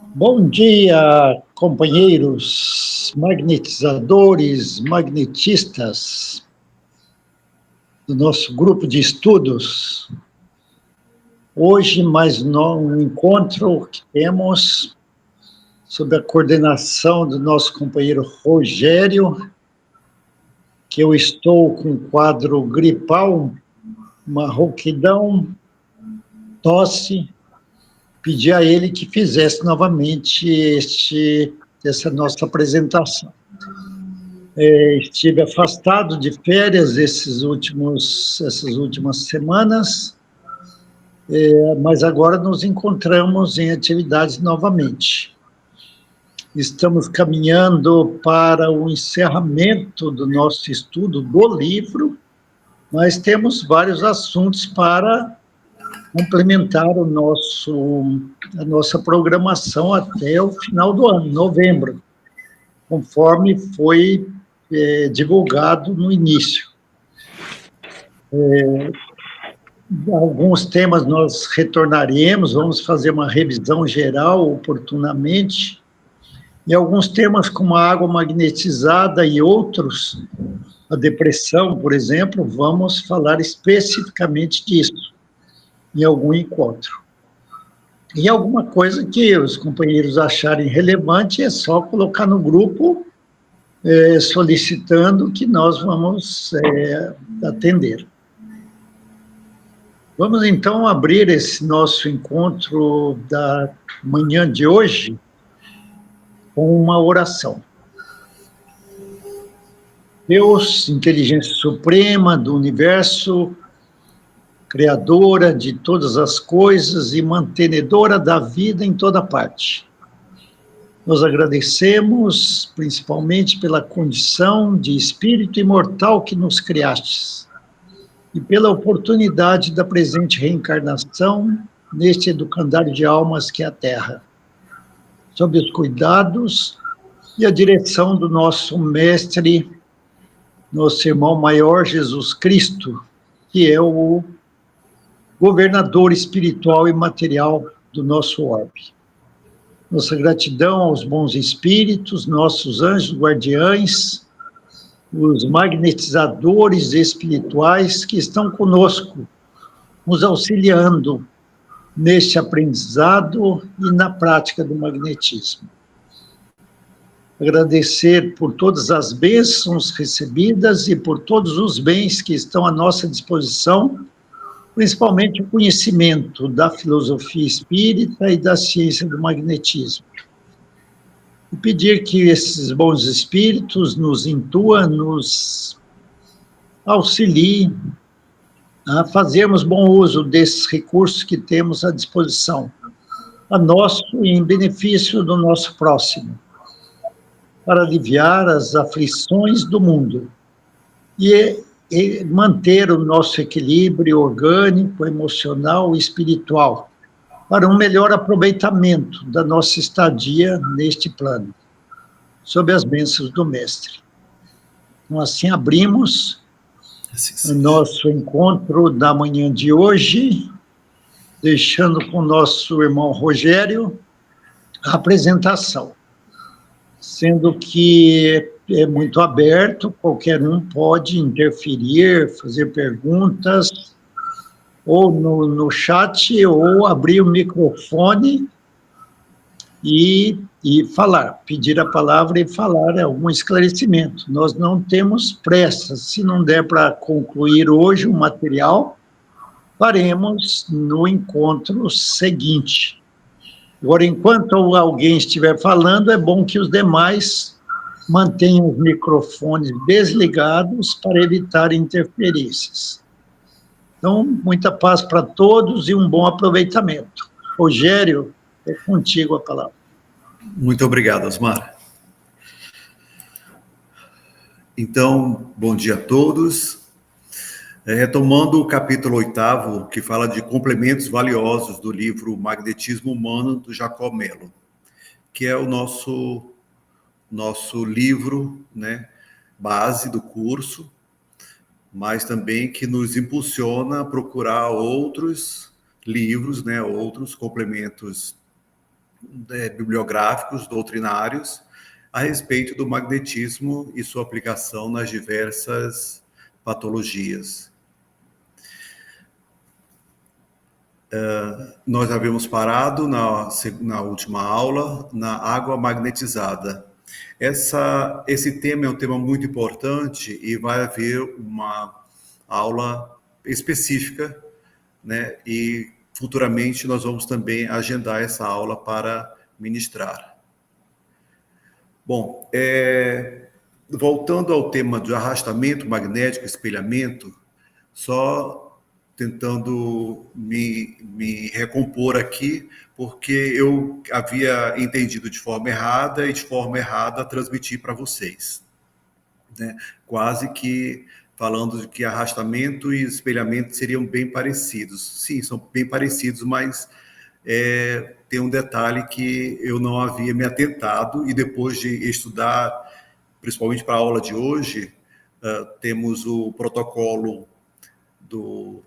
Bom dia, companheiros magnetizadores, magnetistas do nosso grupo de estudos. Hoje, mais um encontro que temos sob a coordenação do nosso companheiro Rogério, que eu estou com um quadro gripal, uma rouquidão, tosse. Pedi a ele que fizesse novamente essa nossa apresentação. Estive afastado de férias essas últimas semanas, mas agora nos encontramos em atividades novamente. Estamos caminhando para o encerramento do nosso estudo do livro, mas temos vários assuntos para complementar a nossa programação até o final do ano, novembro, conforme foi divulgado no início. Alguns temas nós retornaremos, vamos fazer uma revisão geral oportunamente, e alguns temas como a água magnetizada e outros, a depressão, por exemplo, vamos falar especificamente disso em algum encontro. E alguma coisa que os companheiros acharem relevante é só colocar no grupo, solicitando que nós vamos atender. Vamos então abrir esse nosso encontro da manhã de hoje com uma oração. Deus, inteligência suprema do universo, criadora de todas as coisas e mantenedora da vida em toda parte. Nós agradecemos principalmente pela condição de espírito imortal que nos criastes e pela oportunidade da presente reencarnação neste educandário de almas que é a Terra, sob os cuidados e a direção do nosso mestre, nosso irmão maior Jesus Cristo, que é o governador espiritual e material do nosso orbe. Nossa gratidão aos bons espíritos, nossos anjos guardiães, os magnetizadores espirituais que estão conosco, nos auxiliando neste aprendizado e na prática do magnetismo. Agradecer por todas as bênçãos recebidas e por todos os bens que estão à nossa disposição, principalmente o conhecimento da filosofia espírita e da ciência do magnetismo. E pedir que esses bons espíritos nos intuam, nos auxiliem a fazermos bom uso desses recursos que temos à disposição, a nosso e em benefício do nosso próximo, para aliviar as aflições do mundo e manter o nosso equilíbrio orgânico, emocional e espiritual, para um melhor aproveitamento da nossa estadia neste plano, sob as bênçãos do Mestre. Então, assim abrimos o nosso encontro da manhã de hoje, deixando com o nosso irmão Rogério a apresentação, sendo que é muito aberto, qualquer um pode interferir, fazer perguntas, ou no chat, ou abrir o microfone e falar, pedir a palavra e falar algum esclarecimento. Nós não temos pressa, se não der para concluir hoje o material, faremos no encontro seguinte. Agora, enquanto alguém estiver falando, é bom que os demais mantenham os microfones desligados para evitar interferências. Então, muita paz para todos e um bom aproveitamento. Rogério, é contigo a palavra. Muito obrigado, Osmar. Então, bom dia a todos. Retomando o capítulo 8º, que fala de complementos valiosos do livro Magnetismo Humano, do Jacob Mello, que é o nosso livro, né, base do curso, mas também que nos impulsiona a procurar outros livros, né, outros complementos bibliográficos, doutrinários, a respeito do magnetismo e sua aplicação nas diversas patologias. Nós havíamos parado na última aula, na água magnetizada. Esse tema é um tema muito importante e vai haver uma aula específica, né? E futuramente nós vamos também agendar essa aula para ministrar. Bom, voltando ao tema de arrastamento magnético, espelhamento, só tentando me recompor aqui, porque eu havia entendido de forma errada e de forma errada transmiti para vocês, né? Quase que falando de que arrastamento e espelhamento seriam bem parecidos. Sim, são bem parecidos, mas tem um detalhe que eu não havia me atentado, e depois de estudar, principalmente para a aula de hoje, temos o protocolo do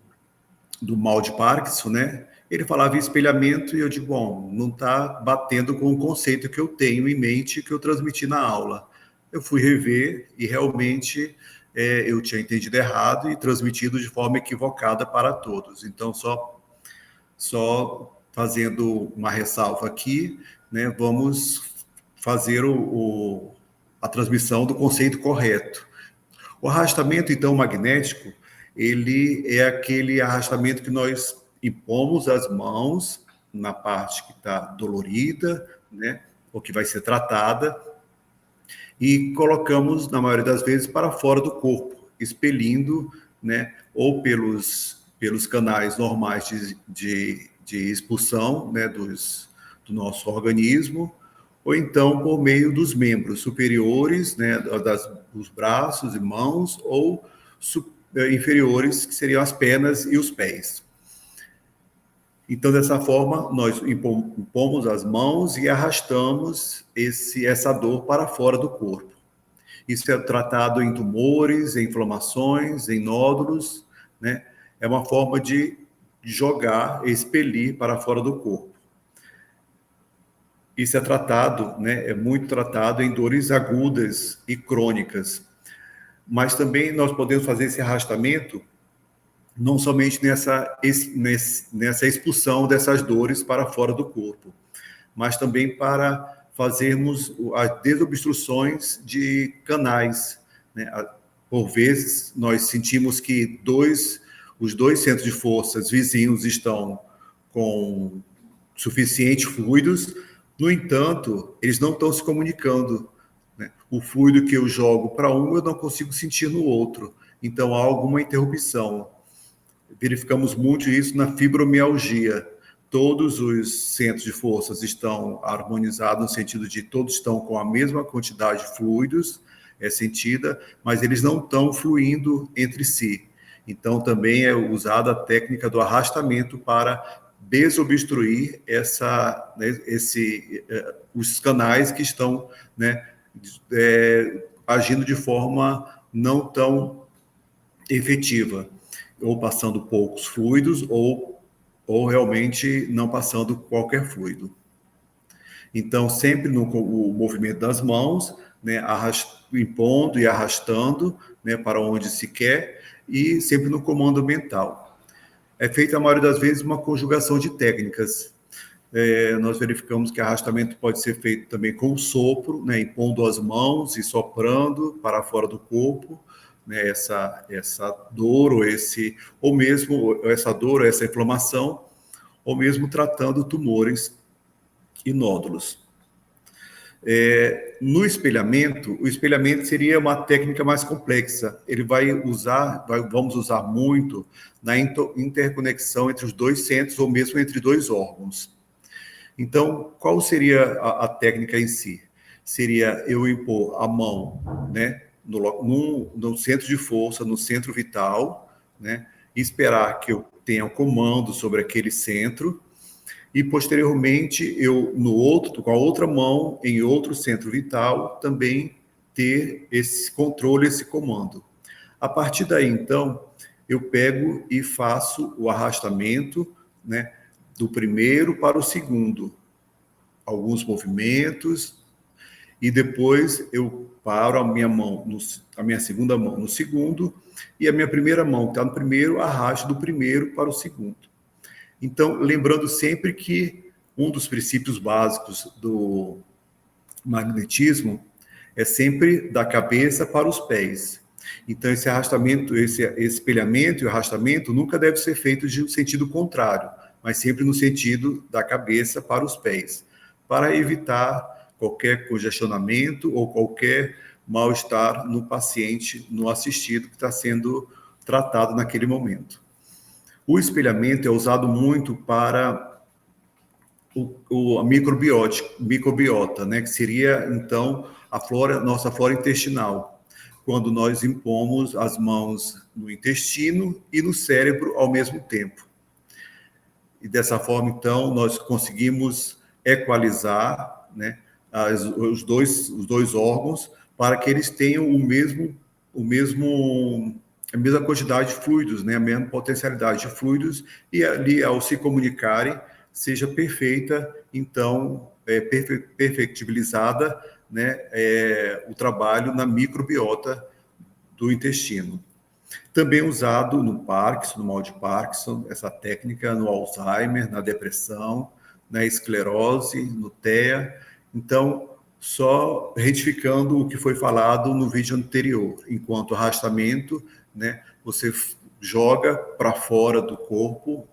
mal de Parkinson, né? Ele falava em espelhamento e eu digo, bom, não está batendo com o conceito que eu tenho em mente, que eu transmiti na aula. Eu fui rever e realmente eu tinha entendido errado e transmitido de forma equivocada para todos. Então, só fazendo uma ressalva aqui, né, vamos fazer a transmissão do conceito correto. O arrastamento, então, magnético, ele é aquele arrastamento que nós impomos as mãos na parte que está dolorida, né, ou que vai ser tratada, e colocamos, na maioria das vezes, para fora do corpo, expelindo, né, ou pelos canais normais de expulsão, né, do nosso organismo, ou então por meio dos membros superiores, né, dos braços e mãos, ou inferiores, que seriam as pernas e os pés. Então, dessa forma, nós impomos as mãos e arrastamos essa dor para fora do corpo. Isso é tratado em tumores, em inflamações, em nódulos, né? É uma forma de jogar, expelir para fora do corpo. Isso é tratado, né? É muito tratado em dores agudas e crônicas. Mas também nós podemos fazer esse arrastamento não somente nessa expulsão dessas dores para fora do corpo, mas também para fazermos as desobstruções de canais, né? Por vezes, nós sentimos que os dois centros de forças vizinhos estão com suficientes fluidos, no entanto, eles não estão se comunicando, né? O fluido que eu jogo para um, eu não consigo sentir no outro. Então, há alguma interrupção. Verificamos muito isso na fibromialgia. Todos os centros de forças estão harmonizados no sentido de todos estão com a mesma quantidade de fluidos, sentida, mas eles não estão fluindo entre si. Então, também é usada a técnica do arrastamento para desobstruir os canais que estão, né, agindo de forma não tão efetiva, ou passando poucos fluidos, ou realmente não passando qualquer fluido. Então, sempre no movimento das mãos, né, impondo e arrastando, né, para onde se quer, e sempre no comando mental. É feita, a maioria das vezes, uma conjugação de técnicas. Nós verificamos que arrastamento pode ser feito também com o sopro, né, impondo as mãos e soprando para fora do corpo, né, essa dor ou mesmo essa dor, essa inflamação, ou mesmo tratando tumores e nódulos. No espelhamento, o espelhamento seria uma técnica mais complexa. Ele vamos usar muito na interconexão entre os dois centros ou mesmo entre dois órgãos. Então, qual seria a técnica em si? Seria eu impor a mão, né, no centro de força, no centro vital, né, e esperar que eu tenha um comando sobre aquele centro, e posteriormente eu com a outra mão em outro centro vital também ter esse controle, esse comando. A partir daí, então, eu pego e faço o arrastamento, né, do primeiro para o segundo, alguns movimentos, e depois eu paro a minha mão, a minha segunda mão no segundo, e a minha primeira mão, que está no primeiro, arrasto do primeiro para o segundo. Então, lembrando sempre que um dos princípios básicos do magnetismo é sempre da cabeça para os pés. Então, esse arrastamento, esse espelhamento e arrastamento nunca deve ser feito de um sentido contrário, mas sempre no sentido da cabeça para os pés, para evitar qualquer congestionamento ou qualquer mal-estar no paciente, no assistido que está sendo tratado naquele momento. O espelhamento é usado muito para a microbiota, né, que seria, então, nossa flora intestinal, quando nós impomos as mãos no intestino e no cérebro ao mesmo tempo. E dessa forma, então, nós conseguimos equalizar, né, os dois órgãos para que eles tenham a mesma quantidade de fluidos, né, a mesma potencialidade de fluidos, e ali, ao se comunicarem, seja perfeita, então, perfectibilizada, né, o trabalho na microbiota do intestino. Também usado no Parkinson, no mal de Parkinson, essa técnica no Alzheimer, na depressão, na esclerose, no TEA. Então, só retificando o que foi falado no vídeo anterior, enquanto arrastamento, né, você joga para fora do corpo,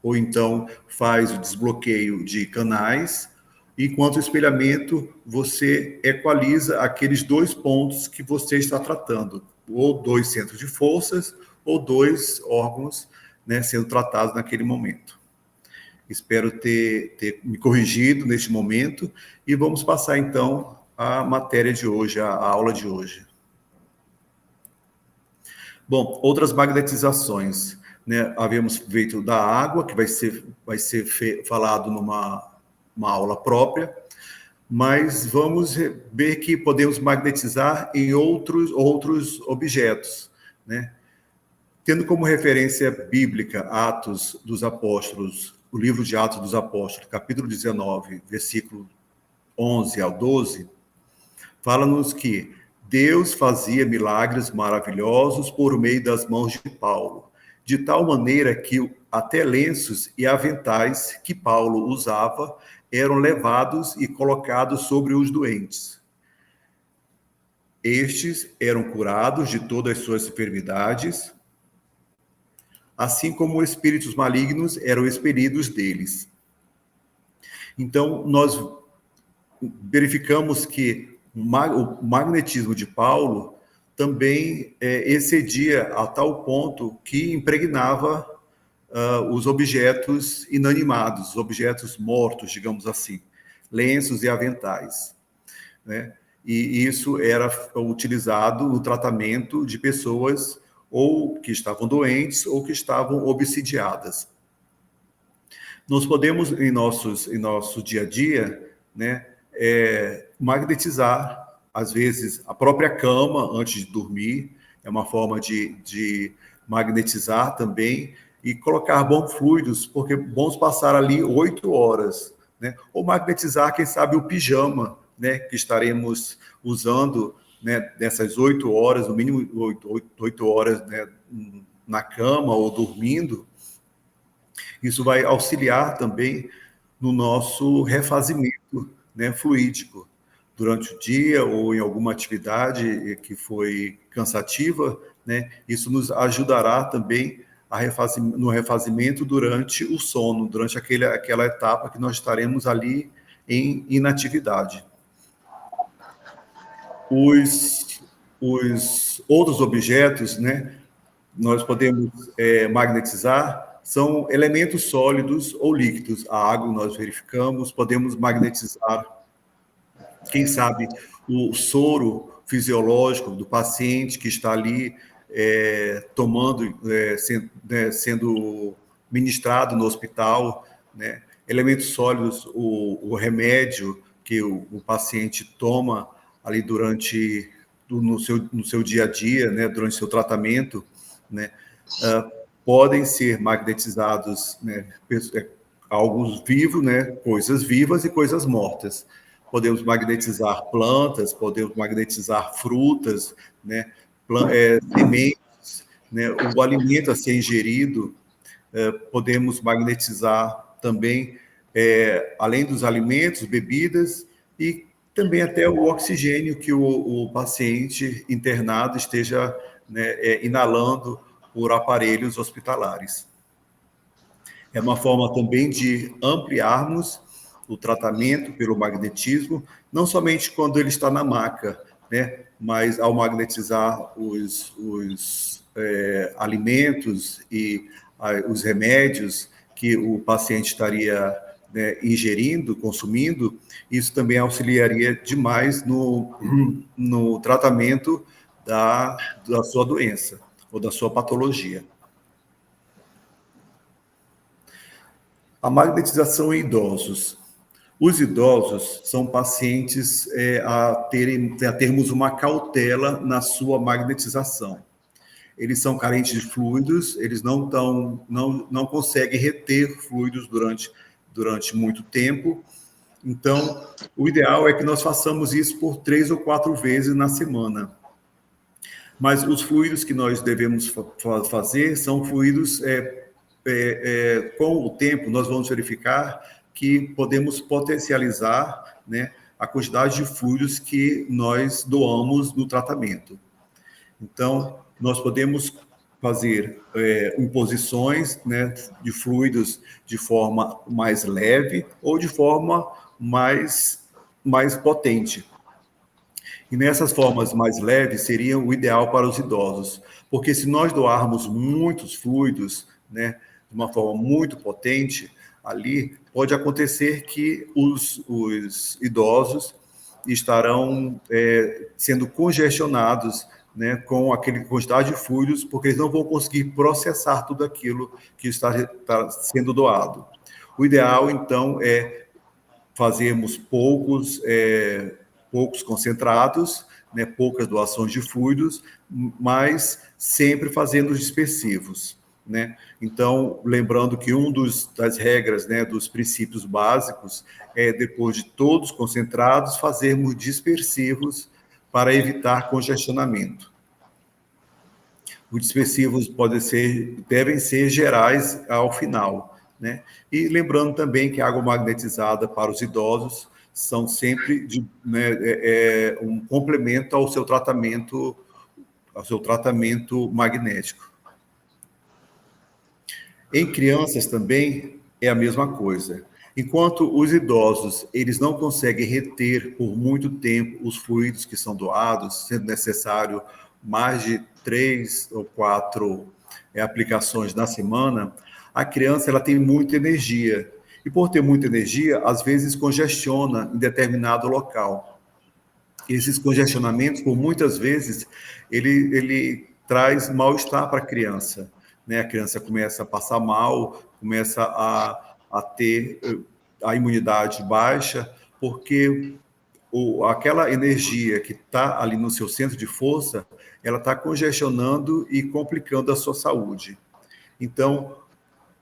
ou então faz o desbloqueio de canais, enquanto o espelhamento, você equaliza aqueles dois pontos que você está tratando, ou dois centros de forças, ou dois órgãos, né, sendo tratados naquele momento. Espero ter me corrigido neste momento, e vamos passar, então, a matéria de hoje, a aula de hoje. Bom, outras magnetizações, né? Havíamos feito da água, que vai ser falado numa aula própria, mas vamos ver que podemos magnetizar em outros objetos, né? Tendo como referência bíblica Atos dos Apóstolos, o livro de Atos dos Apóstolos, capítulo 19, versículo 11 ao 12, fala-nos que Deus fazia milagres maravilhosos por meio das mãos de Paulo, de tal maneira que até lenços e aventais que Paulo usava eram levados e colocados sobre os doentes. Estes eram curados de todas as suas enfermidades, assim como espíritos malignos eram expelidos deles. Então, nós verificamos que o magnetismo de Paulo também excedia a tal ponto que impregnava os objetos inanimados, os objetos mortos, digamos assim, lenços e aventais, né? E isso era utilizado no tratamento de pessoas ou que estavam doentes ou que estavam obsidiadas. Nós podemos, em nosso dia a dia, né, magnetizar, às vezes, a própria cama antes de dormir, é uma forma de magnetizar também, e colocar bons fluidos, porque vamos passar ali 8 horas, né? Ou magnetizar, quem sabe, o pijama, né, que estaremos usando, né, nessas 8 horas, no mínimo 8 horas, né, na cama ou dormindo. Isso vai auxiliar também no nosso refazimento, né, fluídico, durante o dia ou em alguma atividade que foi cansativa, né, isso nos ajudará também no refazimento durante o sono, durante aquela etapa que nós estaremos ali em inatividade. Os outros objetos, né, nós podemos magnetizar, são elementos sólidos ou líquidos. A água nós verificamos, podemos magnetizar, quem sabe, o soro fisiológico do paciente que está ali sendo ministrado no hospital, né? Elementos sólidos, o remédio que o paciente toma ali no seu dia a dia, né? Durante seu tratamento, né? Podem ser magnetizados, né? algo vivo, né? Coisas vivas e coisas mortas. Podemos magnetizar plantas, podemos magnetizar frutas, né? Sementes, né? O alimento a ser ingerido, podemos magnetizar também, além dos alimentos, bebidas e também até o oxigênio que o paciente internado esteja, né, inalando por aparelhos hospitalares. É uma forma também de ampliarmos o tratamento pelo magnetismo, não somente quando ele está na maca, né, mas ao magnetizar os alimentos e os remédios que o paciente estaria, né, ingerindo, consumindo, isso também auxiliaria demais no tratamento da sua doença ou da sua patologia. A magnetização em idosos. Os idosos são pacientes a termos uma cautela na sua magnetização. Eles são carentes de fluidos, eles não conseguem reter fluidos durante muito tempo. Então, o ideal é que nós façamos isso por 3 ou 4 vezes na semana. Mas os fluidos que nós devemos fazer são fluidos, com o tempo, nós vamos verificar que podemos potencializar, né, a quantidade de fluidos que nós doamos no tratamento. Então, nós podemos fazer imposições, né, de fluidos de forma mais leve ou de forma mais potente. E nessas formas mais leves seria o ideal para os idosos, porque se nós doarmos muitos fluidos, né, de uma forma muito potente, ali pode acontecer que os idosos estarão sendo congestionados, né, com aquele quantidade de fluidos, porque eles não vão conseguir processar tudo aquilo que está sendo doado. O ideal, então, é fazermos poucos concentrados, né, poucas doações de fluidos, mas sempre fazendo os dispersivos, né? Então, lembrando que das regras, né, dos princípios básicos é, depois de todos concentrados, fazermos dispersivos para evitar congestionamento. Os dispersivos devem ser gerais ao final, né? E lembrando também que a água magnetizada para os idosos são sempre um complemento ao seu tratamento magnético. Em crianças também é a mesma coisa. Enquanto os idosos eles não conseguem reter por muito tempo os fluidos que são doados, sendo necessário mais de 3 ou 4 aplicações na semana, a criança ela tem muita energia. E por ter muita energia, às vezes congestiona em determinado local. Esses congestionamentos, por muitas vezes, ele traz mal-estar para a criança, né? A criança começa a passar mal, começa a ter a imunidade baixa, porque aquela energia que está ali no seu centro de força, ela está congestionando e complicando a sua saúde. Então,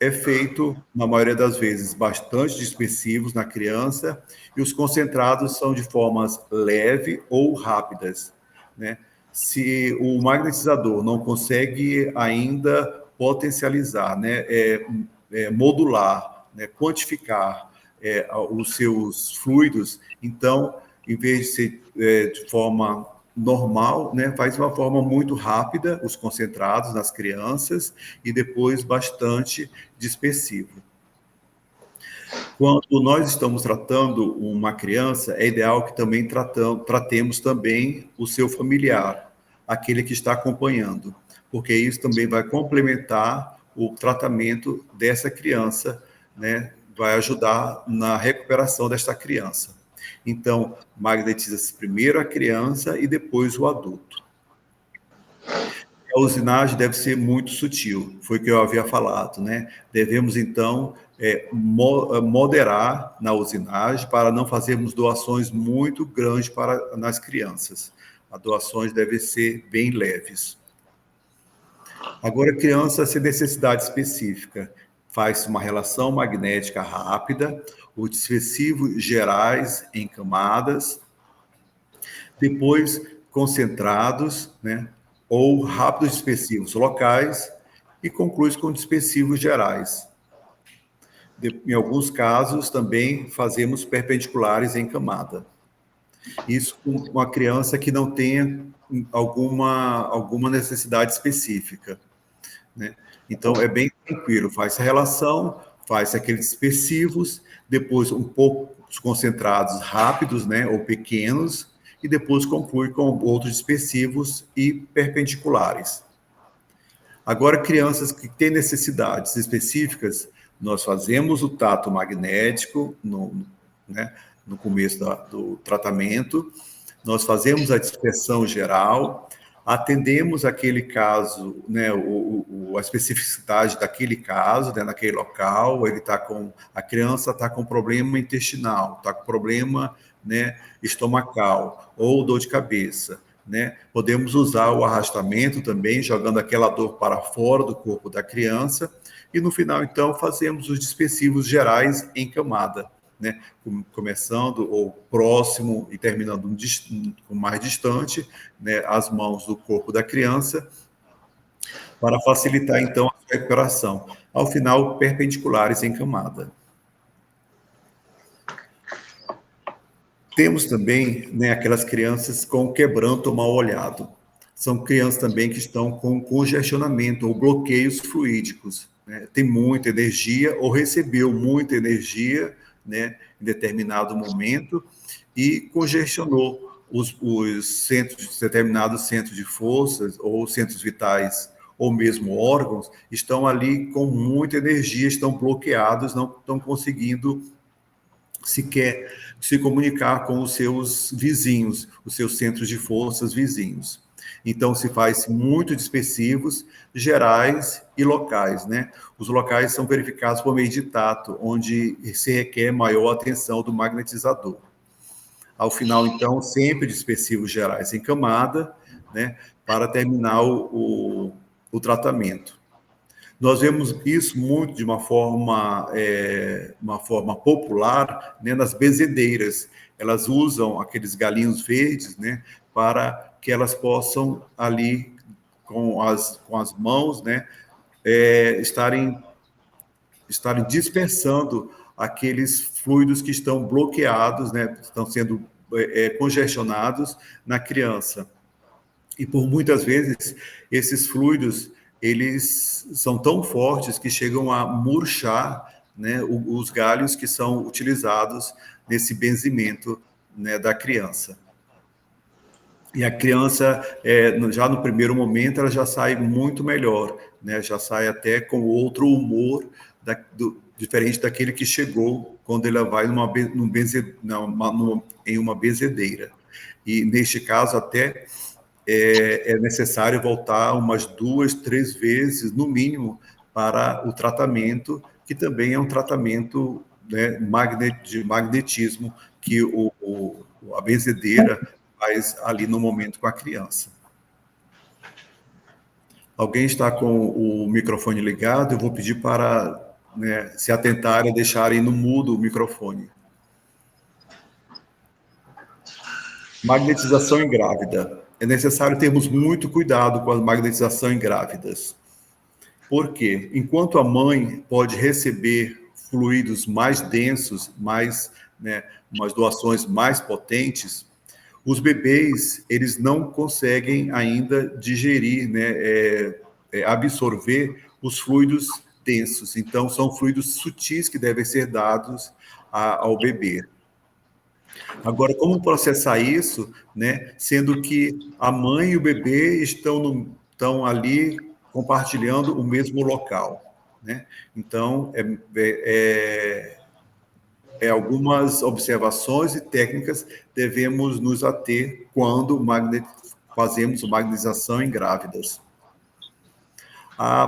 é feito, na maioria das vezes, bastante dispersivos na criança, e os concentrados são de formas leve ou rápidas, né? Se o magnetizador não consegue ainda potencializar, né, modular, né, quantificar os seus fluidos, então, em vez de ser de forma normal, né, faz de uma forma muito rápida os concentrados nas crianças e depois bastante dispersivo. Quando nós estamos tratando uma criança, é ideal que também tratemos também o seu familiar, aquele que está acompanhando, porque isso também vai complementar o tratamento dessa criança, né, vai ajudar na recuperação desta criança. Então, magnetiza-se primeiro a criança e depois o adulto. A usinagem deve ser muito sutil, foi o que eu havia falado, né? Devemos, então, moderar na usinagem para não fazermos doações muito grandes nas crianças. As doações devem ser bem leves. Agora, criança sem necessidade específica. Faz uma relação magnética rápida, os dispersivos gerais em camadas, depois concentrados, né, ou rápidos dispersivos locais, e conclui com dispersivos gerais. Em alguns casos, também fazemos perpendiculares em camada. Isso com uma criança que não tenha alguma necessidade específica, né? Então, é bem tranquilo, faz a relação, faz aqueles dispersivos, depois um pouco os concentrados rápidos, né, ou pequenos, e depois conclui com outros dispersivos e perpendiculares. Agora, crianças que têm necessidades específicas, nós fazemos o tato magnético né, no começo do tratamento, nós fazemos a dispersão geral, atendemos aquele caso, né, a especificidade daquele caso, né, naquele local, a criança está com problema intestinal, está com problema, né, estomacal ou dor de cabeça, né? Podemos usar o arrastamento também, jogando aquela dor para fora do corpo da criança, e no final, então, fazemos os dispersivos gerais em camada, né? Começando ou próximo e terminando mais distante, né, as mãos do corpo da criança, para facilitar, então, a sua recuperação. Ao final, perpendiculares em camada. Temos também, né, aquelas crianças com quebranto mal olhado. São crianças também que estão com congestionamento ou bloqueios fluídicos, né? Tem muita energia ou recebeu muita energia, né, em determinado momento e congestionou os centros, determinados centros de forças ou centros vitais ou mesmo órgãos, estão ali com muita energia, estão bloqueados, não estão conseguindo sequer se comunicar com os seus vizinhos, os seus centros de forças vizinhos. Então, se faz muito dispersivos, gerais e locais, né? Os locais são verificados por meio de tato, onde se requer maior atenção do magnetizador. Ao final, então, sempre dispersivos gerais em camada, né? Para terminar o tratamento. Nós vemos isso muito de uma forma popular, né, nas benzedeiras. Elas usam aqueles galinhos verdes, né, para que elas possam ali, com as mãos, né, estarem dispersando aqueles fluidos que estão bloqueados, né, estão sendo congestionados na criança. E por muitas vezes, esses fluidos, eles são tão fortes que chegam a murchar, né, os galhos que são utilizados nesse benzimento, né, da criança. E a criança, já no primeiro momento, ela já sai muito melhor, né, já sai até com outro humor, diferente daquele que chegou quando ela vai em uma benzedeira. E, neste caso, até é necessário voltar umas 2, 3 vezes, no mínimo, para o tratamento, que também é um tratamento, né, de magnetismo que a benzedeira faz ali no momento com a criança. Alguém está com o microfone ligado? Eu vou pedir para, né, se atentarem a deixarem no mudo o microfone. Magnetização em grávida. É necessário termos muito cuidado com a magnetização em grávidas. Por quê? Enquanto a mãe pode receber fluidos mais densos, né, umas doações mais potentes, os bebês, eles não conseguem ainda digerir, né, absorver os fluidos densos. Então, são fluidos sutis que devem ser dados ao bebê. Agora, como processar isso, né, sendo que a mãe e o bebê estão ali compartilhando o mesmo local, né? Então, algumas observações e técnicas devemos nos ater quando fazemos magnetização em grávidas. A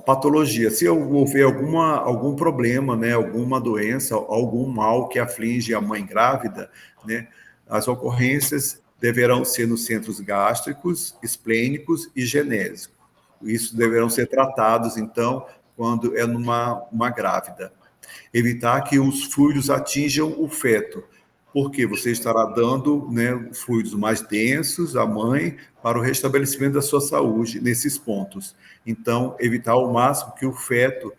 patologia, se houver algum problema, né, alguma doença, algum mal que aflige a mãe grávida, né, as ocorrências deverão ser nos centros gástricos, esplênicos e genésicos. Isso deverão ser tratados, então, quando é uma grávida. Evitar que os fluidos atinjam o feto, porque você estará dando, né, fluidos mais densos à mãe para o restabelecimento da sua saúde nesses pontos. Então, evitar ao máximo que o feto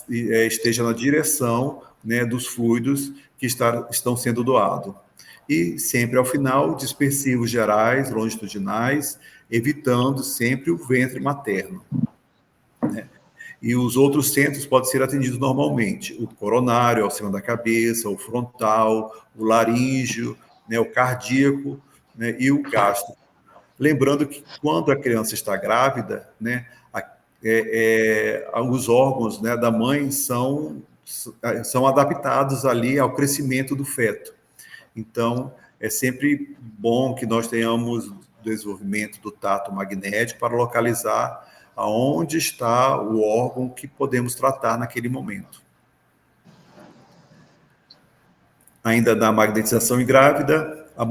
esteja na direção, né, dos fluidos que estão sendo doados. E sempre ao final, dispersivos gerais, longitudinais, evitando sempre o ventre materno, né? E os outros centros podem ser atendidos normalmente: o coronário, acima da cabeça, o frontal, o laríngeo, né, o cardíaco, né, e o gástrico. Lembrando que quando a criança está grávida, né, os órgãos, né, da mãe são adaptados ali ao crescimento do feto. Então, é sempre bom que nós tenhamos desenvolvimento do tato magnético para localizar aonde está o órgão que podemos tratar naquele momento. Ainda na magnetização em grávida, a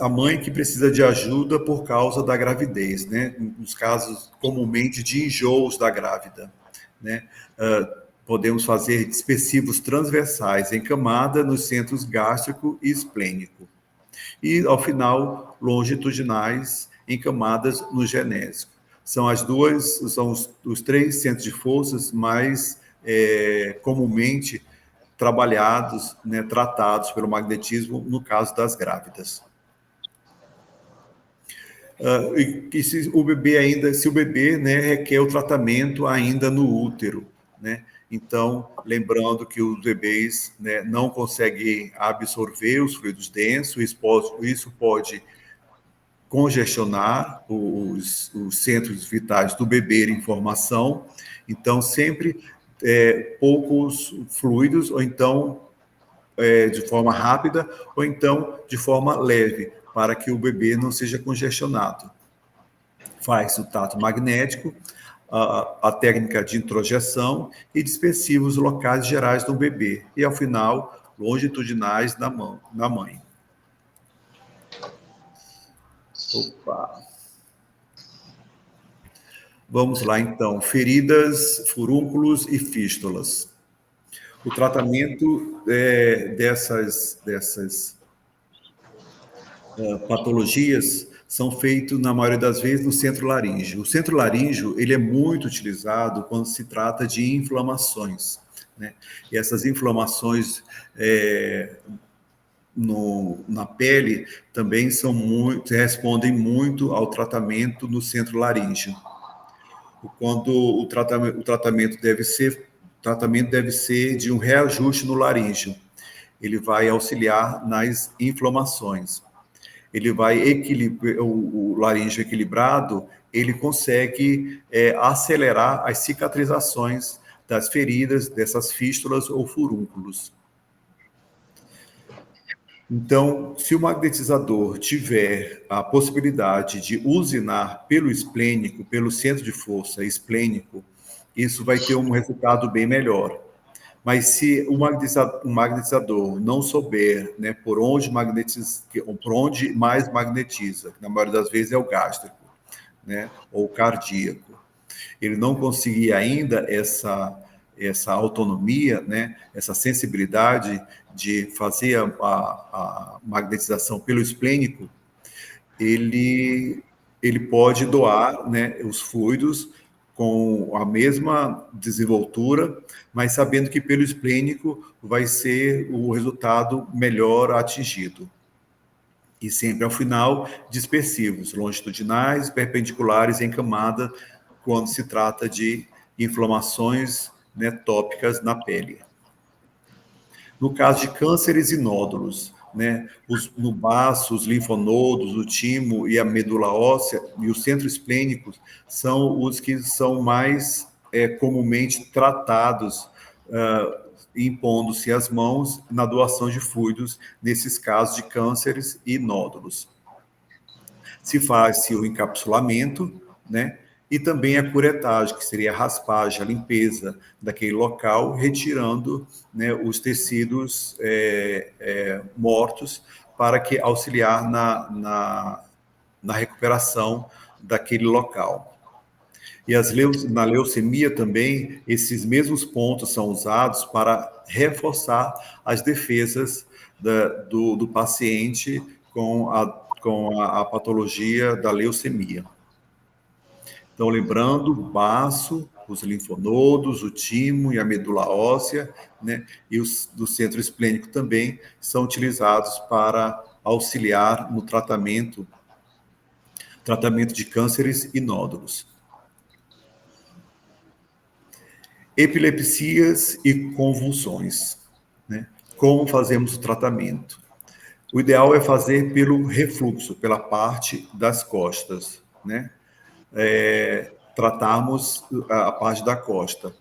mãe que precisa de ajuda por causa da gravidez, né? Nos casos comumente de enjoos da grávida, né? Podemos fazer dispersivos transversais em camada nos centros gástrico e esplênico. E, ao final, longitudinais em camadas no genésico. São os 3 centros de forças mais comumente trabalhados, né, tratados pelo magnetismo no caso das grávidas. E se o bebê, né, requer o tratamento ainda no útero, né? Então, lembrando que os bebês, né, não conseguem absorver os fluidos densos, isso pode congestionar os centros vitais do bebê em formação. Então, sempre poucos fluidos, ou então de forma rápida, ou então de forma leve, para que o bebê não seja congestionado. Faz o tato magnético, a técnica de introjeção e dispersivos locais gerais do bebê. E, ao final, longitudinais na mãe. Opa! Vamos lá, então. Feridas, furúnculos e fístulas. O tratamento dessas patologias são feitos, na maioria das vezes, no centro laríngeo. O centro laríngeo ele é muito utilizado quando se trata de inflamações, né? E essas inflamações na pele também respondem muito ao tratamento no centro laríngeo. Quando o tratamento deve ser de um reajuste no laríngeo. Ele vai auxiliar nas inflamações. Ele vai equilibrar, o laríngeo equilibrado, ele consegue acelerar as cicatrizações das feridas, dessas fístulas ou furúnculos. Então, se o magnetizador tiver a possibilidade de usinar pelo esplênico, pelo centro de força esplênico, isso vai ter um resultado bem melhor. Mas se o magnetizador não souber, né, por onde mais magnetiza, que na maioria das vezes é o gástrico, né, ou o cardíaco, ele não conseguir ainda essa autonomia, né, essa sensibilidade de fazer a magnetização pelo esplênico, ele pode doar, né, os fluidos com a mesma desenvoltura, mas sabendo que pelo esplênico vai ser o resultado melhor atingido. E sempre ao final, dispersivos, longitudinais, perpendiculares em camada, quando se trata de inflamações, né, tópicas na pele. No caso de cânceres e nódulos, né, no baço, os linfonodos, o timo e a medula óssea e os centros esplênicos são os que são mais comumente tratados, impondo-se as mãos na doação de fluidos nesses casos de cânceres e nódulos. Se faz-se o encapsulamento, né, e também a curetagem, que seria a raspagem, a limpeza daquele local, retirando, né, os tecidos mortos para que auxiliar na recuperação daquele local. E na leucemia também, esses mesmos pontos são usados para reforçar as defesas do paciente com a patologia da leucemia. Então, lembrando, o baço, os linfonodos, o timo e a medula óssea, né, e os do centro esplênico também são utilizados para auxiliar no tratamento de cânceres e nódulos. Epilepsias e convulsões, né? Como fazemos o tratamento? O ideal é fazer pelo refluxo, pela parte das costas, né? Tratarmos a parte da costa.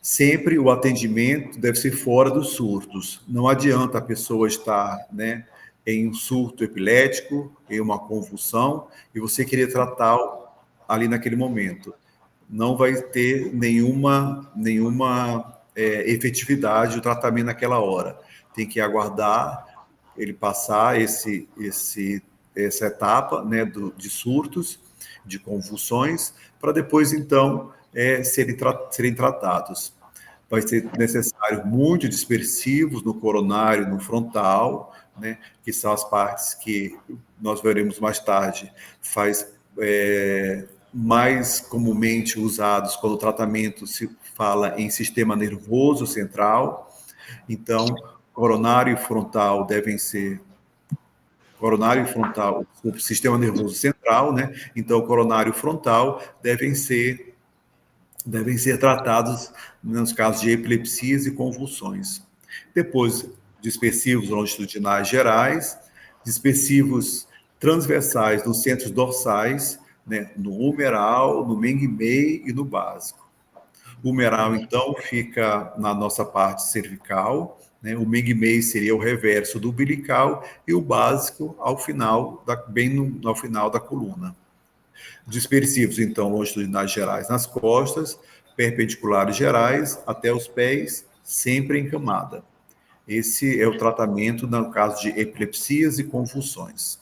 Sempre o atendimento deve ser fora dos surtos. Não adianta a pessoa estar, né, em um surto epilético, em uma convulsão, e você querer tratar ali naquele momento. Não vai ter nenhuma efetividade o tratamento naquela hora. Tem que aguardar ele passar essa etapa, né, de surtos, de convulsões, para depois, então, serem tratados. Vai ser necessário muitos dispersivos no coronário, no frontal, né, que são as partes que nós veremos mais tarde, mais comumente usados quando o tratamento se fala em sistema nervoso central. Então, coronário e frontal o sistema nervoso central, né? Então, coronário e frontal devem ser tratados nos casos de epilepsias e convulsões. Depois, dispersivos longitudinais gerais, dispersivos transversais nos centros dorsais, né, no humeral, no mengmei e no básico. O humeral, então, fica na nossa parte cervical, né? O mengmei seria o reverso do umbilical e o básico ao final, ao final da coluna. Dispersivos, então, longitudinais gerais nas costas, perpendiculares gerais até os pés, sempre em camada. Esse é o tratamento no caso de epilepsias e convulsões.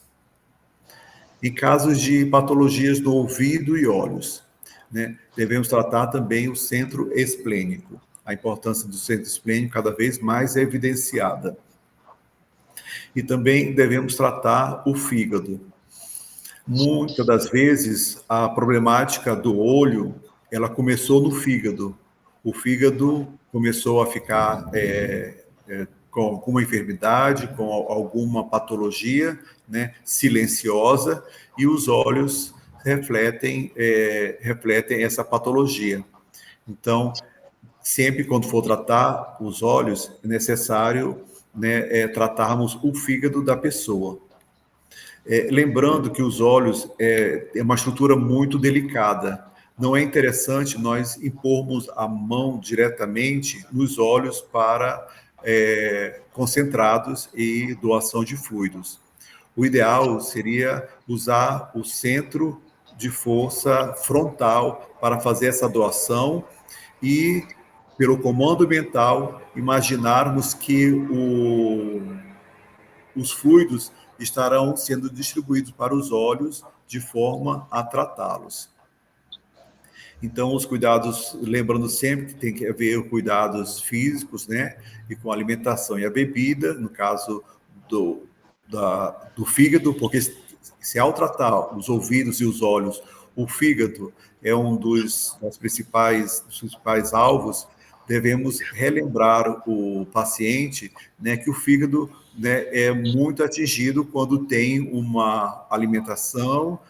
Em casos de patologias do ouvido e olhos, né, devemos tratar também o centro esplênico. A importância do centro esplênico cada vez mais é evidenciada. E também devemos tratar o fígado. Muitas das vezes, a problemática do olho, ela começou no fígado. O fígado começou a ficar com uma enfermidade, com alguma patologia, né, silenciosa, e os olhos refletem essa patologia. Então, sempre quando for tratar os olhos, é necessário, né, tratarmos o fígado da pessoa. Lembrando que os olhos é uma estrutura muito delicada. Não é interessante nós impormos a mão diretamente nos olhos para concentrados e doação de fluidos. O ideal seria usar o centro de força frontal para fazer essa doação e, pelo comando mental, imaginarmos que os fluidos estarão sendo distribuídos para os olhos de forma a tratá-los. Então, os cuidados, lembrando sempre que tem que haver cuidados físicos, né, e com a alimentação e a bebida, no caso do fígado, porque se ao tratar os ouvidos e os olhos, o fígado é um dos principais alvos, devemos relembrar o paciente, né, que o fígado, né, é muito atingido quando tem uma alimentação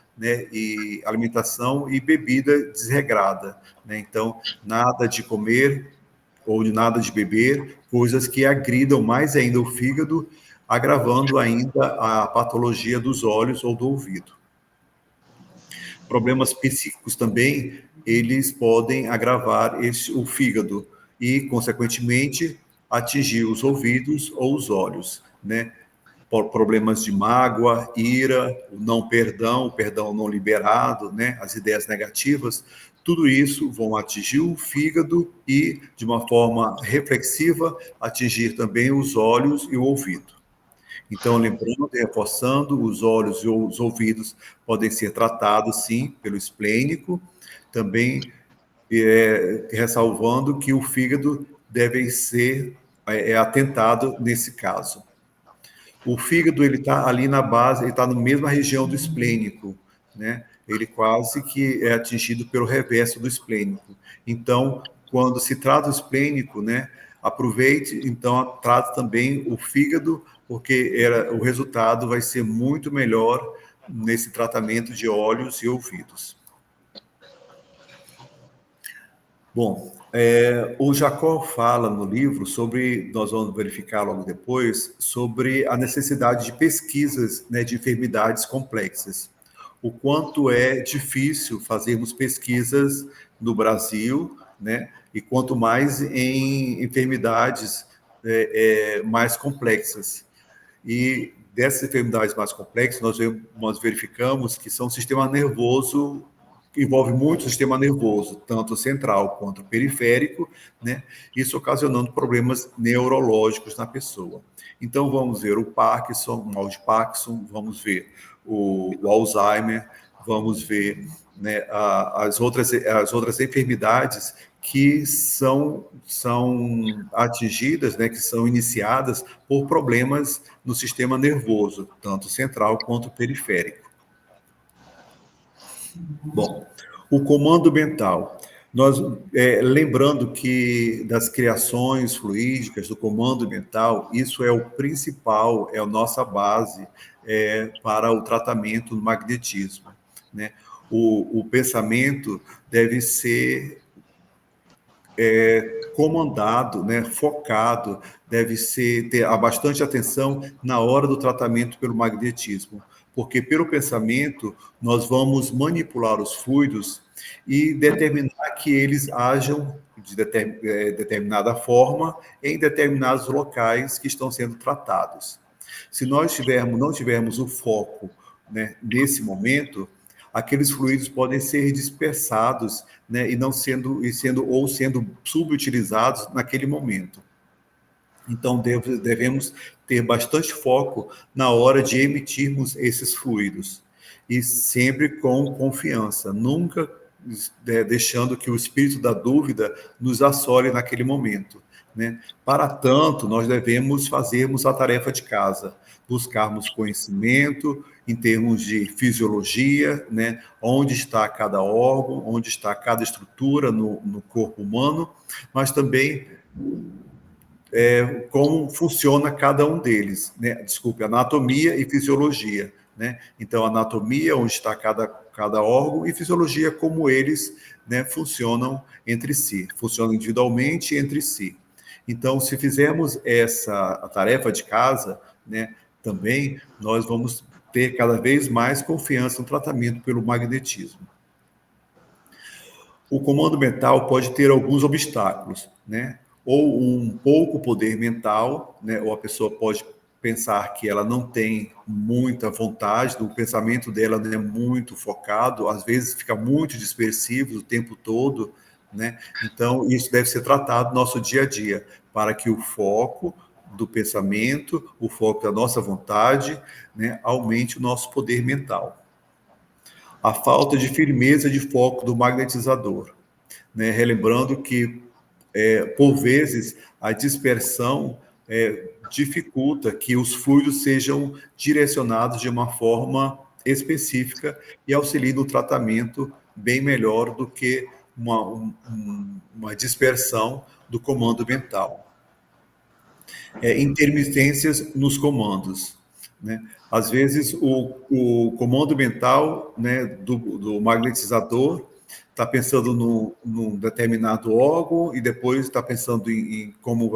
e bebida desregrada, né? Então, nada de comer ou de nada de beber, coisas que agridam mais ainda o fígado, agravando ainda a patologia dos olhos ou do ouvido. Problemas psíquicos também, eles podem agravar o fígado e, consequentemente, atingir os ouvidos ou os olhos, né? Por problemas de mágoa, ira, o perdão não liberado, né? As ideias negativas, tudo isso vão atingir o fígado e, de uma forma reflexiva, atingir também os olhos e o ouvido. Então, lembrando e reforçando, os olhos e os ouvidos podem ser tratados, sim, pelo esplênico, também ressalvando que o fígado deve ser atentado nesse caso. O fígado, ele está ali na base, ele está na mesma região do esplênico, né? Ele quase que é atingido pelo reverso do esplênico. Então, quando se trata o esplênico, né, aproveite, então, trata também o fígado, porque o resultado vai ser muito melhor nesse tratamento de olhos e ouvidos. Bom, o Jacó fala no livro sobre, nós vamos verificar logo depois, sobre a necessidade de pesquisas, né, de enfermidades complexas. O quanto é difícil fazermos pesquisas no Brasil, né, e quanto mais em enfermidades mais complexas. E dessas enfermidades mais complexas, nós verificamos que são o sistema nervoso, que envolve muito o sistema nervoso, tanto central quanto periférico, né? Isso ocasionando problemas neurológicos na pessoa. Então, vamos ver o Parkinson, o mal de Parkinson, vamos ver o Alzheimer, vamos ver, né, as outras enfermidades que são atingidas, né, que são iniciadas por problemas no sistema nervoso, tanto central quanto periférico. Bom, o comando mental. Nós, lembrando que das criações fluídicas, do comando mental, isso é o principal, é a nossa base para o tratamento do magnetismo, né? O pensamento deve ser comandado, né, focado, deve ter bastante atenção na hora do tratamento pelo magnetismo, porque pelo pensamento nós vamos manipular os fluidos e determinar que eles ajam de determinada forma em determinados locais que estão sendo tratados. Se nós não tivermos o foco, né, nesse momento, aqueles fluidos podem ser dispersados, né, e sendo subutilizados naquele momento. Então, devemos ter bastante foco na hora de emitirmos esses fluidos. E sempre com confiança, nunca deixando que o espírito da dúvida nos assole naquele momento, né? Para tanto, nós devemos fazermos a tarefa de casa, buscarmos conhecimento em termos de fisiologia, né? Onde está cada órgão, onde está cada estrutura no corpo humano, mas também como funciona cada um deles, né? Desculpe, anatomia e fisiologia, né? Então, anatomia, onde está cada órgão, e fisiologia, como eles, né, funcionam entre si, funcionam individualmente entre si. Então, se fizermos a tarefa de casa, né, também nós vamos ter cada vez mais confiança no tratamento pelo magnetismo. O comando mental pode ter alguns obstáculos, né? Ou um pouco poder mental, né? Ou a pessoa pode pensar que ela não tem muita vontade, o pensamento dela não é muito focado, às vezes fica muito dispersivo o tempo todo, né? Então, isso deve ser tratado no nosso dia a dia, para que o foco do pensamento, o foco da nossa vontade, né, aumente o nosso poder mental. A falta de firmeza de foco do magnetizador, né? Relembrando que, por vezes, a dispersão dificulta que os fluidos sejam direcionados de uma forma específica e auxilie no tratamento bem melhor do que uma dispersão do comando mental. Intermitências nos comandos, né? Às vezes, o comando mental, né, do magnetizador está pensando num determinado órgão e depois está pensando em como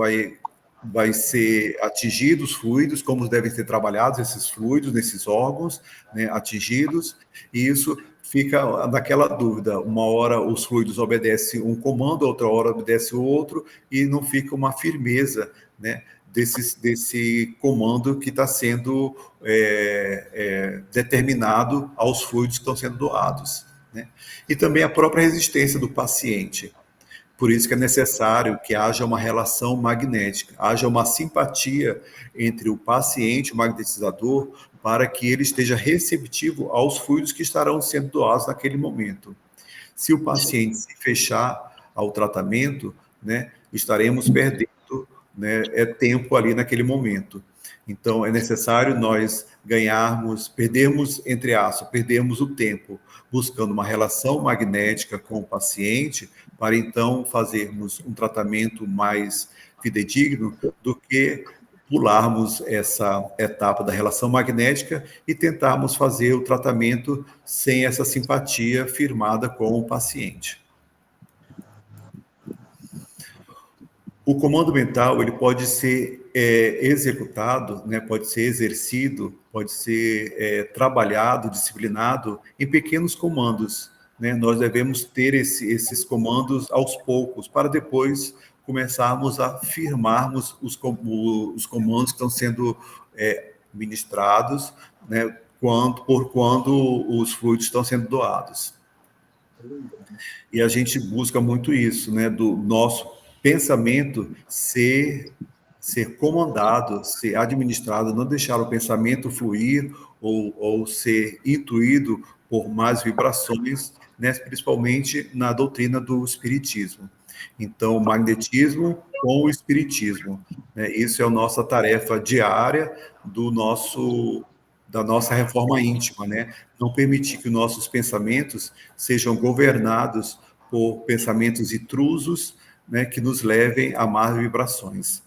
vai ser atingidos os fluidos, como devem ser trabalhados esses fluidos nesses órgãos, né, atingidos, e isso fica naquela dúvida. Uma hora os fluidos obedecem um comando, outra hora obedece o outro, e não fica uma firmeza, né, desse comando que está sendo determinado aos fluidos que estão sendo doados, né? E também a própria resistência do paciente. Por isso que é necessário que haja uma relação magnética, haja uma simpatia entre o paciente e o magnetizador, para que ele esteja receptivo aos fluidos que estarão sendo doados naquele momento. Se o paciente se fechar ao tratamento, né, estaremos perdendo, né, tempo ali naquele momento. Então, é necessário nós perdermos o tempo, buscando uma relação magnética com o paciente, para então fazermos um tratamento mais fidedigno do que pularmos essa etapa da relação magnética e tentarmos fazer o tratamento sem essa simpatia firmada com o paciente. O comando mental, ele pode ser executado, né, pode ser exercido, pode ser trabalhado, disciplinado em pequenos comandos, né? Nós devemos ter esses comandos aos poucos, para depois começarmos a firmarmos os comandos que estão sendo ministrados, né, quando os fluidos estão sendo doados. E a gente busca muito isso, né, do nosso pensamento ser comandado, ser administrado, não deixar o pensamento fluir ou ser intuído por más vibrações, né, principalmente na doutrina do espiritismo. Então, o magnetismo com o espiritismo, né, isso é a nossa tarefa diária da nossa reforma íntima, né? Não permitir que nossos pensamentos sejam governados por pensamentos intrusos, né, que nos levem a más vibrações.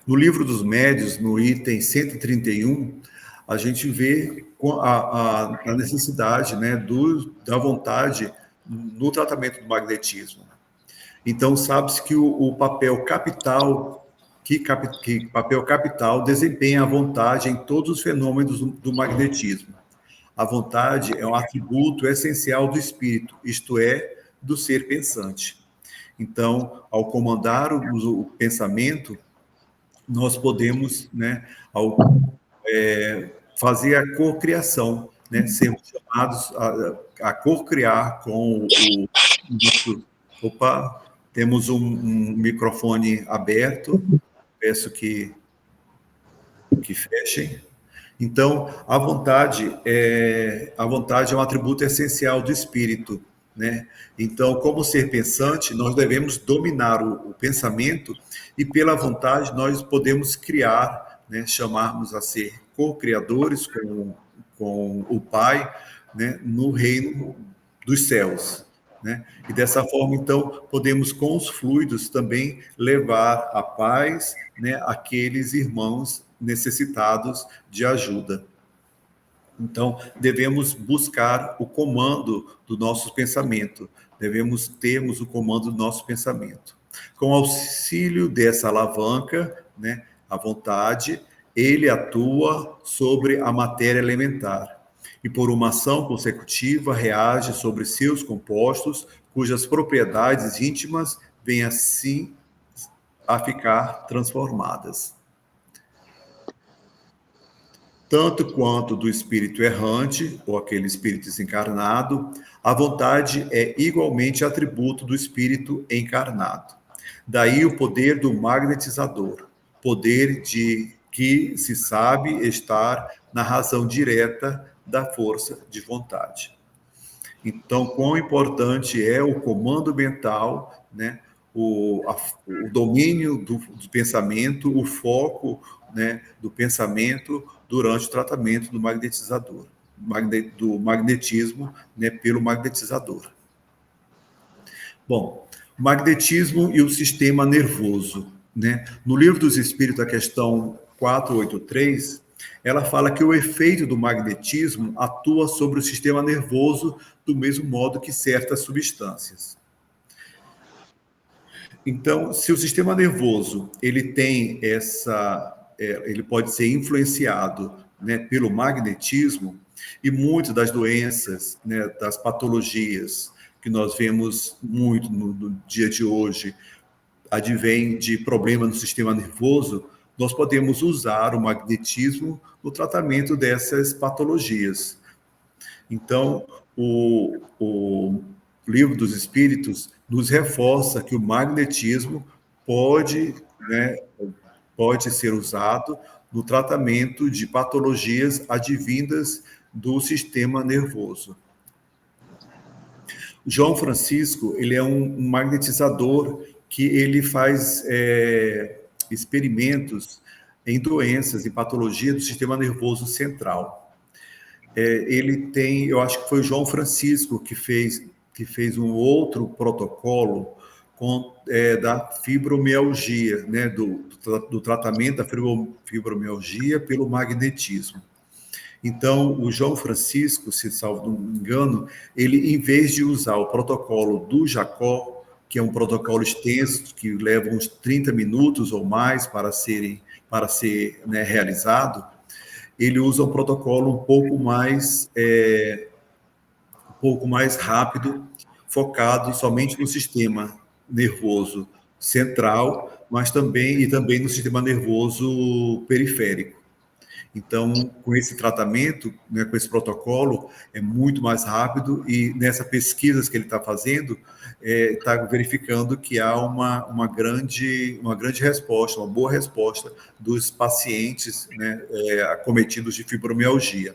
No Livro dos Médiuns, no item 131, a gente vê a necessidade, né, da vontade no tratamento do magnetismo. Então, sabe-se que o papel capital papel capital desempenha a vontade em todos os fenômenos do magnetismo. A vontade é um atributo essencial do espírito, isto é, do ser pensante. Então, ao comandar o pensamento, nós podemos, né, fazer a cocriação, né, sermos chamados a cocriar com o nosso... Opa, temos um microfone aberto, peço que fechem. Então, a vontade é um atributo essencial do espírito, né? Então, como ser pensante, nós devemos dominar o pensamento e, pela vontade, nós podemos criar, né? Chamarmos a ser co-criadores com o Pai, né? No reino dos céus, né? E dessa forma, então, podemos, com os fluidos, também levar a paz, né, àqueles irmãos necessitados de ajuda. Então, devemos buscar o comando do nosso pensamento, devemos termos o comando do nosso pensamento. Com auxílio dessa alavanca, né, a vontade, ele atua sobre a matéria elementar e, por uma ação consecutiva, reage sobre seus compostos, cujas propriedades íntimas vêm assim a ficar transformadas. Tanto quanto do espírito errante, ou aquele espírito desencarnado, a vontade é igualmente atributo do espírito encarnado. Daí o poder do magnetizador, poder de que se sabe estar na razão direta da força de vontade. Então, quão importante é o comando mental, né? O domínio do pensamento, o foco, né, do pensamento durante o tratamento do magnetizador, do magnetismo, né, pelo magnetizador. Bom, o magnetismo e o sistema nervoso, né? No Livro dos Espíritos, a questão 483, ela fala que o efeito do magnetismo atua sobre o sistema nervoso do mesmo modo que certas substâncias. Então, se o sistema nervoso ele tem ele pode ser influenciado, né, pelo magnetismo, e muitas das doenças, né, das patologias que nós vemos muito no dia de hoje, advém de problema no sistema nervoso, nós podemos usar o magnetismo no tratamento dessas patologias. Então, o Livro dos Espíritos nos reforça que o magnetismo pode ser usado no tratamento de patologias advindas do sistema nervoso. João Francisco, ele é um magnetizador que ele faz experimentos em doenças e patologias do sistema nervoso central. Ele tem, eu acho que foi o João Francisco que fez um outro protocolo da fibromialgia, né, do tratamento da fibromialgia pelo magnetismo. Então, o João Francisco, se salvo não me engano, ele, em vez de usar o protocolo do Jacó, que é um protocolo extenso, que leva uns 30 minutos ou mais para ser, né, realizado, ele usa um protocolo um pouco mais rápido, focado somente no sistema nervoso central, mas também no sistema nervoso periférico. Então, com esse tratamento, né, com esse protocolo, é muito mais rápido e nessas pesquisas que ele está fazendo, está verificando que há uma grande resposta, uma boa resposta dos pacientes, né, acometidos de fibromialgia.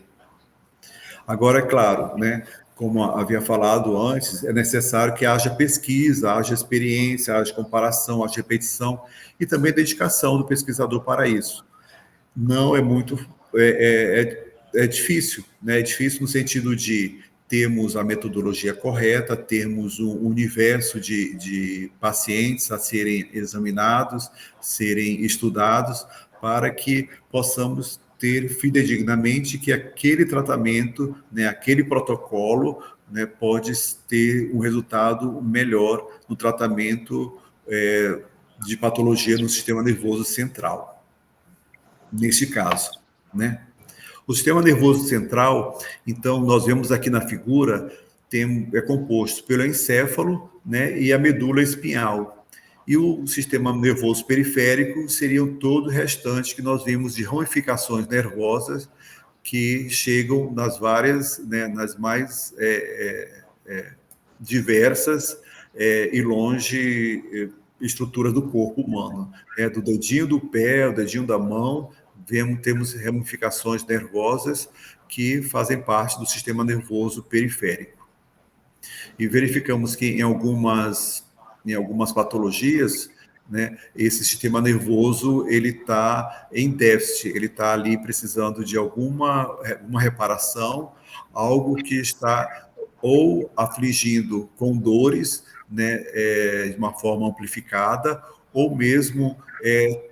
Agora, é claro, né, como havia falado antes, é necessário que haja pesquisa, haja experiência, haja comparação, haja repetição e também dedicação do pesquisador para isso. Não é muito... É difícil, né? É difícil no sentido de termos a metodologia correta, termos um universo de pacientes a serem examinados, serem estudados, para que possamos ter fidedignamente que aquele tratamento, né, aquele protocolo, né, pode ter um resultado melhor no tratamento de patologia no sistema nervoso central. Neste caso, né? O sistema nervoso central, então, nós vemos aqui na figura, é composto pelo encéfalo, né, e a medula espinhal. E o sistema nervoso periférico seriam todo o restante que nós vimos de ramificações nervosas que chegam nas várias, né, nas mais diversas e longe estruturas do corpo humano, do dedinho do pé, o dedinho da mão, temos ramificações nervosas que fazem parte do sistema nervoso periférico. E verificamos que em algumas patologias, né, esse sistema nervoso ele está em déficit, ele está ali precisando de uma reparação, algo que está ou afligindo com dores, né, de uma forma amplificada, ou mesmo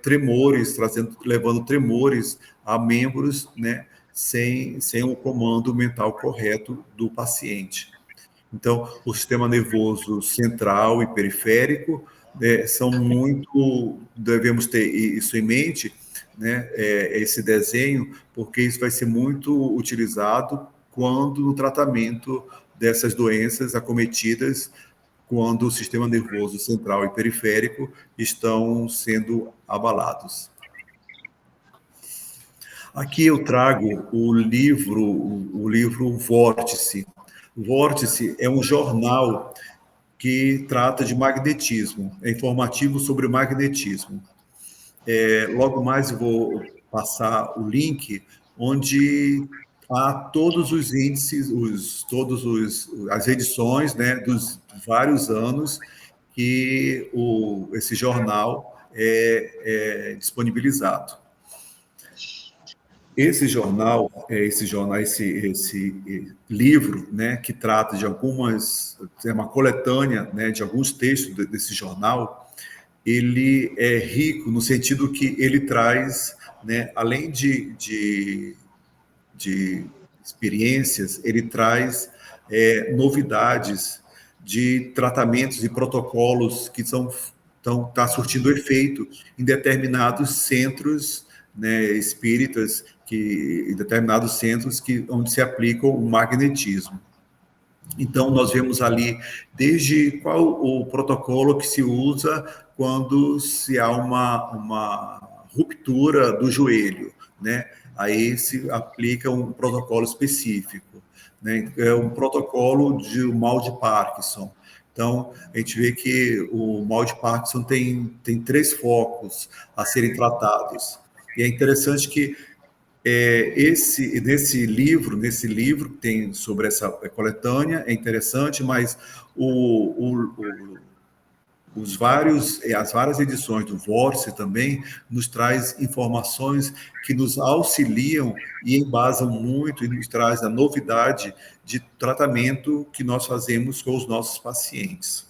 tremores, levando tremores a membros, né, sem o comando mental correto do paciente. Então, o sistema nervoso central e periférico devemos ter isso em mente, né, esse desenho, porque isso vai ser muito utilizado no tratamento dessas doenças acometidas, quando o sistema nervoso central e periférico estão sendo abalados. Aqui eu trago o livro Vórtice. Vórtice é um jornal que trata de magnetismo, é informativo sobre o magnetismo. Logo mais eu vou passar o link, onde há todos os índices, as edições, né, dos vários anos que esse jornal é disponibilizado. Esse livro, né, que trata de uma coletânea, né, de alguns textos desse jornal, ele é rico no sentido que ele traz, né, além de experiências, ele traz novidades de tratamentos e protocolos que estão surtindo efeito em determinados centros, né, espíritas, em determinados centros onde se aplica o magnetismo. Então, nós vemos ali desde qual o protocolo que se usa quando se há uma ruptura do joelho, né? Aí se aplica um protocolo específico, né? É um protocolo de mal de Parkinson. Então, a gente vê que o mal de Parkinson tem 3 focos a serem tratados. E é interessante que Nesse livro tem sobre essa coletânea, é interessante, mas as várias edições do Vórtice também nos traz informações que nos auxiliam e embasam muito e nos traz a novidade de tratamento que nós fazemos com os nossos pacientes.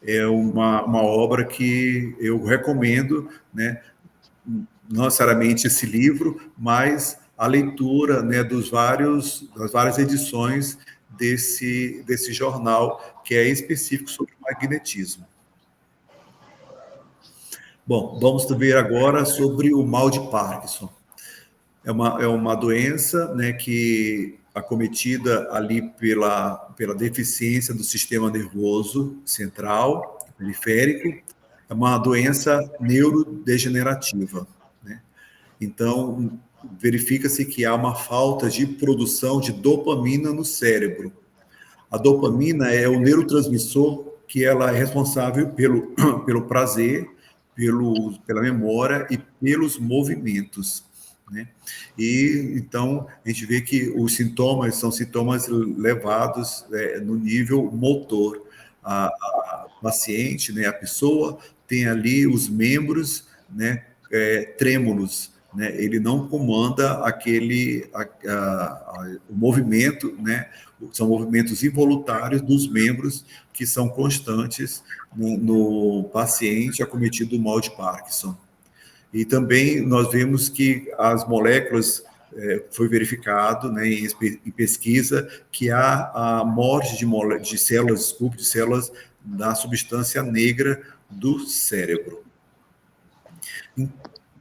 É uma obra que eu recomendo, né? Não necessariamente esse livro, mas a leitura, né, das várias edições desse jornal, que é específico sobre magnetismo. Bom, vamos ver agora sobre o mal de Parkinson. É uma doença, né, que acometida ali pela deficiência do sistema nervoso central, periférico, é uma doença neurodegenerativa, né? Então, verifica-se que há uma falta de produção de dopamina no cérebro. A dopamina é o neurotransmissor que ela é responsável pelo prazer, pela memória e pelos movimentos, né? E então a gente vê que os sintomas são sintomas levados no nível motor. A paciente, né, a pessoa tem ali os membros, né, trêmulos, né? Ele não comanda o movimento, né? São movimentos involuntários dos membros que são constantes no paciente acometido do mal de Parkinson. E também nós vemos que as moléculas, foi verificado, né, em pesquisa, que há a morte de células da substância negra do cérebro.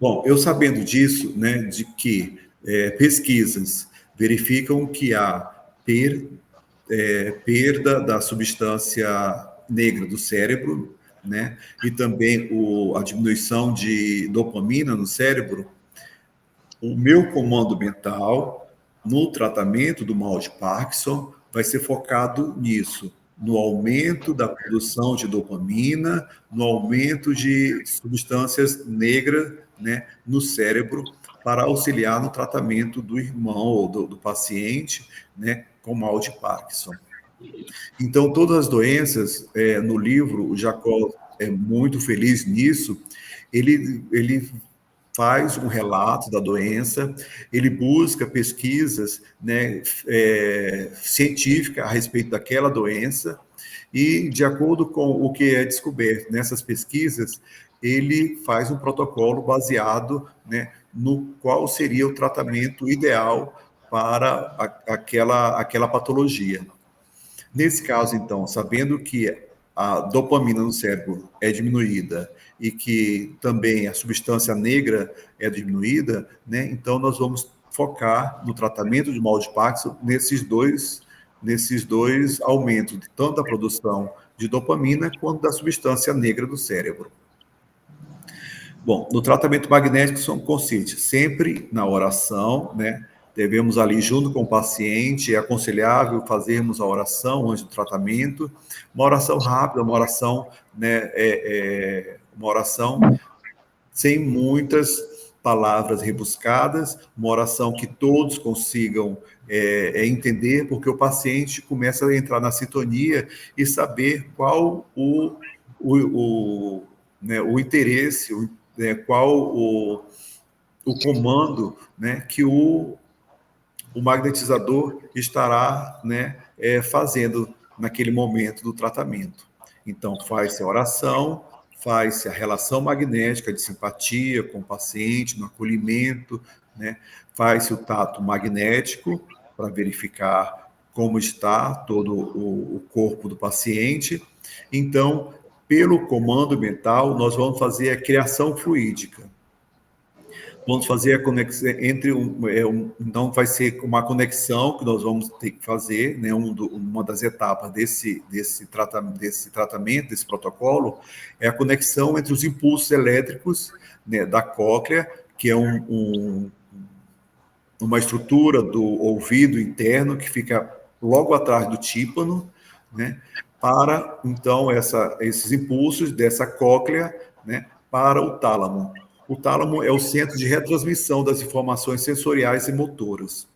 Bom, eu sabendo disso, né, de que pesquisas verificam que há perda da substância negra do cérebro, né, e também a diminuição de dopamina no cérebro, o meu comando mental no tratamento do mal de Parkinson vai ser focado nisso, no aumento da produção de dopamina, no aumento de substâncias negras, né, no cérebro, para auxiliar no tratamento do irmão ou do paciente, né, com mal de Parkinson. Então, todas as doenças, no livro, o Jacó é muito feliz nisso, ele faz um relato da doença, ele busca pesquisas, né, científicas a respeito daquela doença, e, de acordo com o que é descoberto nessas pesquisas, ele faz um protocolo baseado, né, no qual seria o tratamento ideal para aquela patologia. Nesse caso, então, sabendo que a dopamina no cérebro é diminuída e que também a substância negra é diminuída, né? Então nós vamos focar no tratamento de mal de Parkinson nesses dois aumentos, tanto da produção de dopamina quanto da substância negra do cérebro. Bom, no tratamento magnético consiste sempre na oração, né? Devemos ali, junto com o paciente, é aconselhável fazermos a oração antes do tratamento, uma oração rápida, uma oração, né, uma oração sem muitas palavras rebuscadas, uma oração que todos consigam entender, porque o paciente começa a entrar na sintonia e saber qual né, o interesse, qual o comando, né, que o magnetizador estará, né, fazendo naquele momento do tratamento. Então, faz-se a oração, faz-se a relação magnética de simpatia com o paciente, no acolhimento, né, faz-se o tato magnético para verificar como está todo o corpo do paciente. Então, pelo comando mental, nós vamos fazer a criação fluídica. Vamos fazer a conexão então vai ser uma conexão que nós vamos ter que fazer, né? Uma das etapas desse tratamento, desse protocolo, é a conexão entre os impulsos elétricos, né, da cóclea, que é uma estrutura do ouvido interno que fica logo atrás do tímpano, né? Para então esses impulsos dessa cóclea, né, para o tálamo. O tálamo é o centro de retransmissão das informações sensoriais e motoras.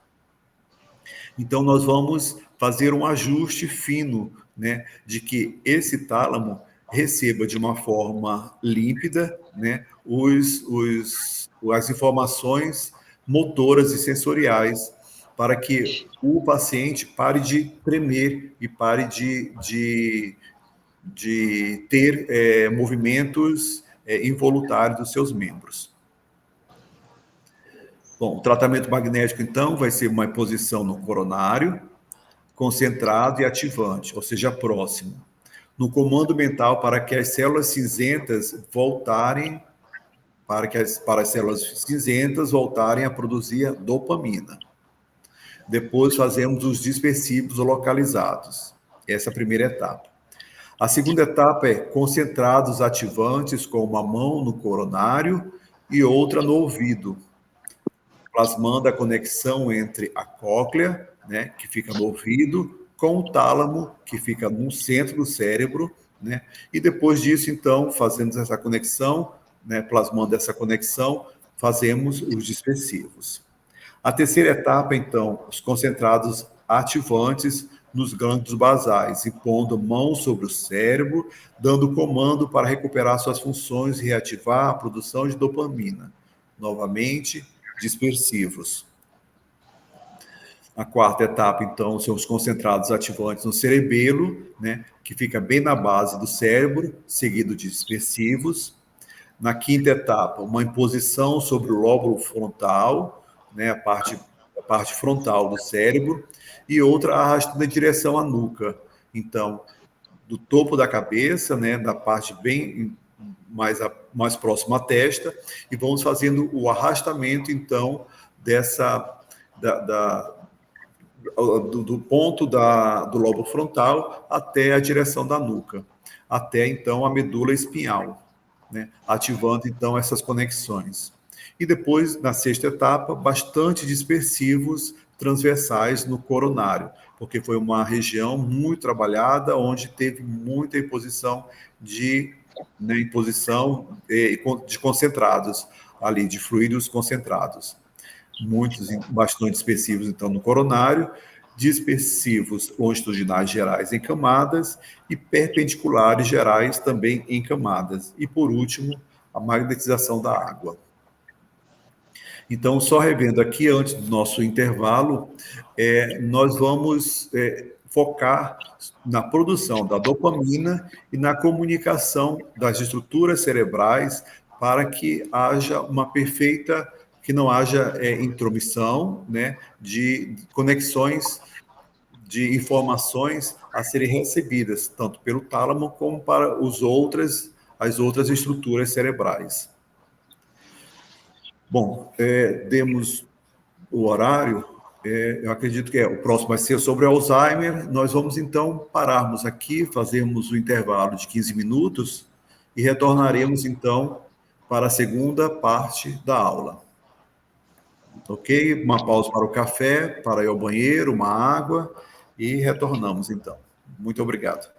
Então, nós vamos fazer um ajuste fino, né, de que esse tálamo receba de uma forma límpida, né, as informações motoras e sensoriais, para que o paciente pare de tremer e pare de ter movimentos involuntários dos seus membros. Bom, o tratamento magnético, então, vai ser uma imposição no coronário, concentrado e ativante, ou seja, próximo. No comando mental para que as células cinzentas voltarem, para as células cinzentas voltarem a produzir dopamina. Depois fazemos os dispersivos localizados. Essa é a primeira etapa. A segunda etapa é concentrados ativantes com uma mão no coronário e outra no ouvido, plasmando a conexão entre a cóclea, né, que fica no ouvido, com o tálamo, que fica no centro do cérebro, né, e depois disso, então, fazendo essa conexão, né, plasmando essa conexão, fazemos os dispersivos. A terceira etapa, então, os concentrados ativantes nos gânglios basais, impondo mão sobre o cérebro, dando comando para recuperar suas funções e reativar a produção de dopamina. Novamente, dispersivos. A quarta etapa, então, são os concentrados ativantes no cerebelo, né, que fica bem na base do cérebro, seguido de dispersivos. Na quinta etapa, uma imposição sobre o lóbulo frontal, né, a parte frontal do cérebro, e outra arrastando em direção à nuca. Então, do topo da cabeça, né, da parte bem mais próxima à testa, e vamos fazendo o arrastamento, então, do ponto do lobo frontal até a direção da nuca, até, então, a medula espinhal, né, ativando, então, essas conexões. E depois, na sexta etapa, bastante dispersivos transversais no coronário, porque foi uma região muito trabalhada, onde teve muita imposição de concentrados ali, de fluidos concentrados. Muitos, bastante dispersivos, então, no coronário, dispersivos longitudinais gerais em camadas e perpendiculares gerais também em camadas. E, por último, a magnetização da água. Então, só revendo aqui, antes do nosso intervalo, nós vamos focar na produção da dopamina e na comunicação das estruturas cerebrais para que haja uma perfeita, que não haja intromissão, né, de conexões de informações a serem recebidas, tanto pelo tálamo como para as outras estruturas cerebrais. Bom, demos o horário, eu acredito que o próximo vai ser sobre Alzheimer. Nós vamos, então, pararmos aqui, fazermos o intervalo de 15 minutos e retornaremos, então, para a segunda parte da aula. Ok? Uma pausa para o café, para ir ao banheiro, uma água, e retornamos, então. Muito obrigado.